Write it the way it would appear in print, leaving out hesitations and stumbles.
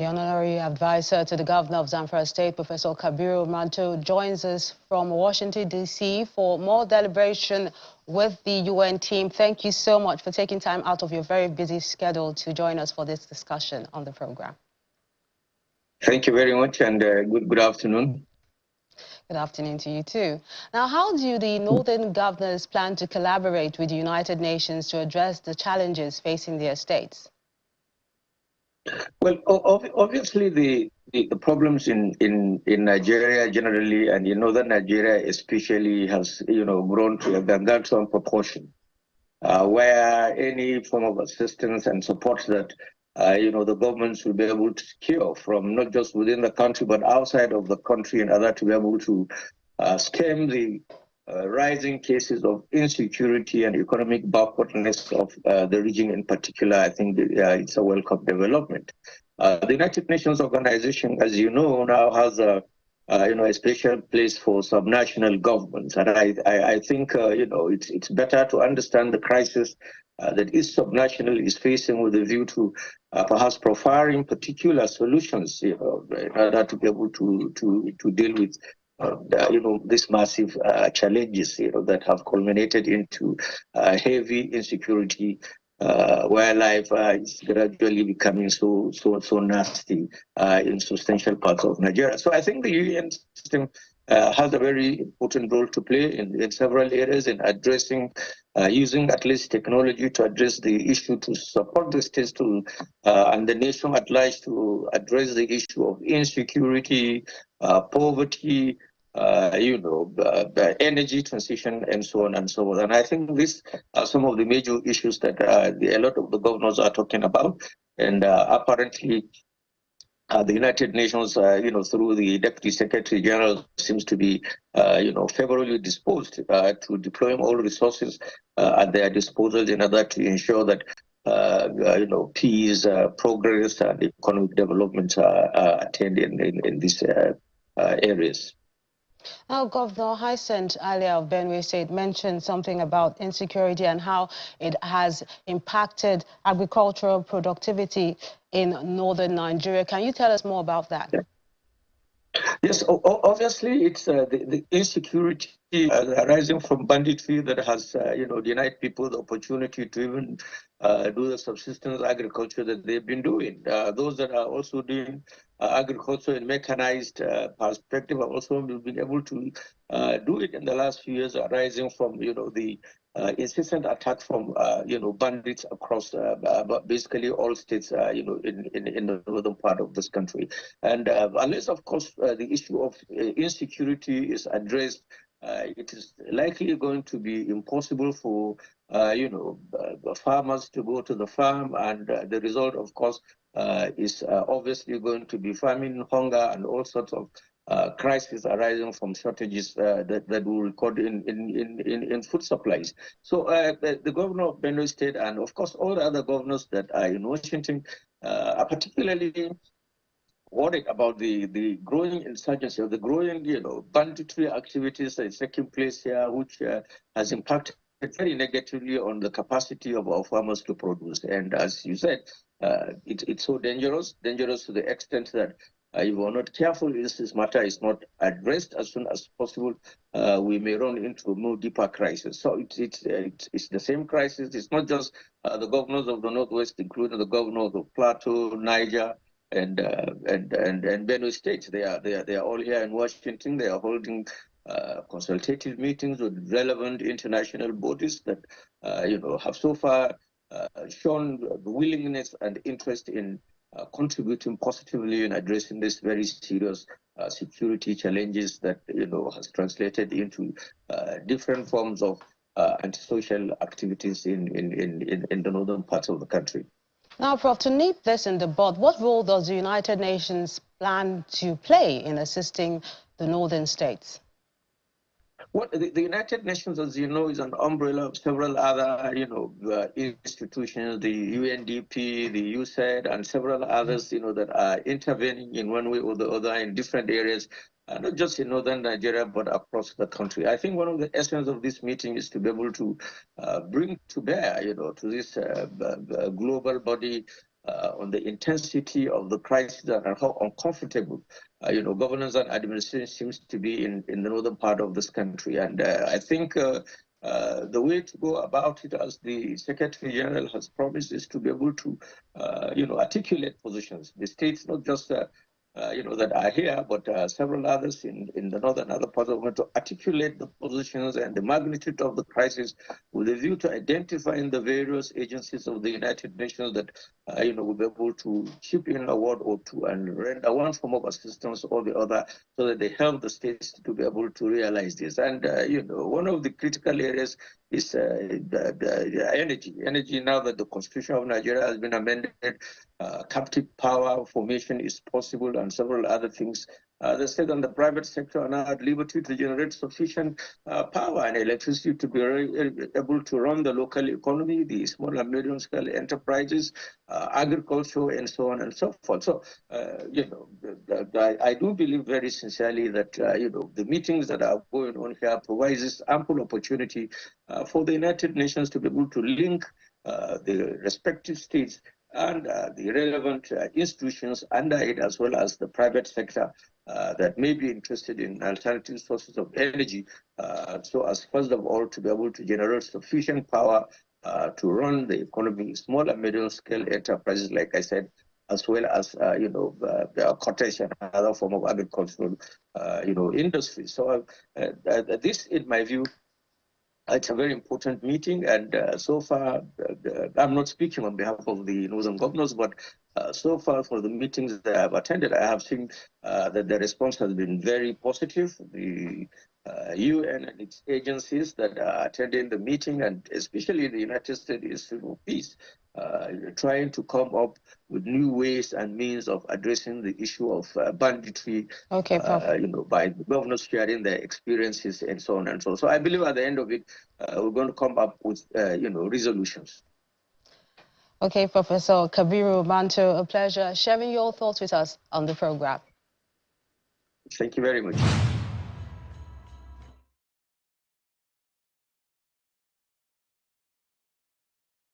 The honorary advisor to the governor of Zamfara State, Professor Kabir Mato, joins us from Washington, D.C. for more deliberation with the UN team. Thank you so much for taking time out of your very busy schedule to join us for this discussion on the program. Thank you very much, and good afternoon. Good afternoon to you too. Now, how do the northern governors plan to collaborate with the United Nations to address the challenges facing their states? Well, obviously the problems in Nigeria generally, and in northern Nigeria especially, has grown to a gargantuan proportion, where any form of assistance and support that the governments will be able to secure from not just within the country but outside of the country, in order to be able to stem the rising cases of insecurity and economic backwardness of the region in particular. I think it's a welcome development. The United Nations organization, as you know, now has a special place for subnational governments, and I think it's better to understand the crisis that each subnational is facing with a view to perhaps profiling particular solutions, in order to be able to deal with these massive challenges, that have culminated into heavy insecurity, where life is gradually becoming so nasty in substantial parts of Nigeria. So I think the UN system has a very important role to play in several areas in addressing, using at least technology to address the issue, to support the states to and the nation at large to address the issue of insecurity, poverty, the energy transition, and so on and so on. And I think these are some of the major issues that a lot of the governors are talking about. And apparently, the United Nations, through the Deputy Secretary General, seems to be, favorably disposed to deploying all resources at their disposal in order to ensure that peace, progress, and economic development are attained in these areas. Now, Governor Hyacinth earlier of Benue State mentioned something about insecurity and how it has impacted agricultural productivity in northern Nigeria. Can you tell us more about that? Yes, obviously it's the insecurity arising from banditry that has denied people the opportunity to even do the subsistence agriculture that they've been doing. Those that are also doing agriculture in mechanized perspective have also been able to do it in the last few years, arising from the incessant attack from bandits across basically all states in the northern part of this country. And unless, of course, the issue of insecurity is addressed, it is likely going to be impossible for farmers to go to the farm, and the result, of course, is obviously going to be famine, hunger, and all sorts of crises arising from shortages that will record in food supplies. So the governor of Benue State, and of course all the other governors that are in Washington, are particularly worried about the growing insurgency, or the growing banditry activities that is taking place here, which has impacted very negatively on the capacity of our farmers to produce. And as you said, it's so dangerous to the extent that if we're not careful, this matter is not addressed as soon as possible, we may run into a more deeper crisis. So it's the same crisis. It's not just the governors of the Northwest, including the governors of Plateau, Niger, and Benue State. They are all here in Washington. They are holding consultative meetings with relevant international bodies that have so far shown the willingness and interest in contributing positively in addressing this very serious security challenges that has translated into different forms of antisocial activities in the northern parts of the country. Now, Prof, to nip this in the bud, what role does the United Nations plan to play in assisting the northern states? Well, the United Nations, as you know, is an umbrella of several other, institutions, the UNDP, the USAID, and several others, that are intervening in one way or the other in different areas, not just in northern Nigeria, but across the country. I think one of the essence of this meeting is to be able to bring to bear, to this global body, on the intensity of the crisis and how uncomfortable, governance and administration seems to be in the northern part of this country. And I think the way to go about it, as the Secretary General has promised, is to be able to, articulate positions. The states, not just that are here, but several others in the northern other parts of the country, to articulate the positions and the magnitude of the crisis with a view to identifying the various agencies of the United Nations that, will be able to chip in a word or two and render one form of assistance or the other, so that they help the states to be able to realize this. And, one of the critical areas is the energy. Energy, now that the Constitution of Nigeria has been amended, captive power formation is possible, and several other things. The state and the private sector are now at liberty to generate sufficient power and electricity to be able to run the local economy, the small and medium scale enterprises, agriculture, and so on and so forth. So, I do believe very sincerely that, the meetings that are going on here provides this ample opportunity for the United Nations to be able to link the respective states and the relevant institutions under it, as well as the private sector that may be interested in alternative sources of energy, so as, first of all, to be able to generate sufficient power to run the economy, small and medium scale enterprises, like I said, as well as the cottage and other form of agricultural industry. So this, in my view, it's a very important meeting, and so far, I'm not speaking on behalf of the northern governors, but so far for the meetings that I have attended, I have seen that the response has been very positive. The UN and its agencies that are attending the meeting, and especially the United States Institute for Peace, trying to come up with new ways and means of addressing the issue of banditry, by the governors sharing their experiences and so on and so on. So I believe at the end of it, we're going to come up with, resolutions. Okay, Professor Kabir Mato, a pleasure sharing your thoughts with us on the program. Thank you very much.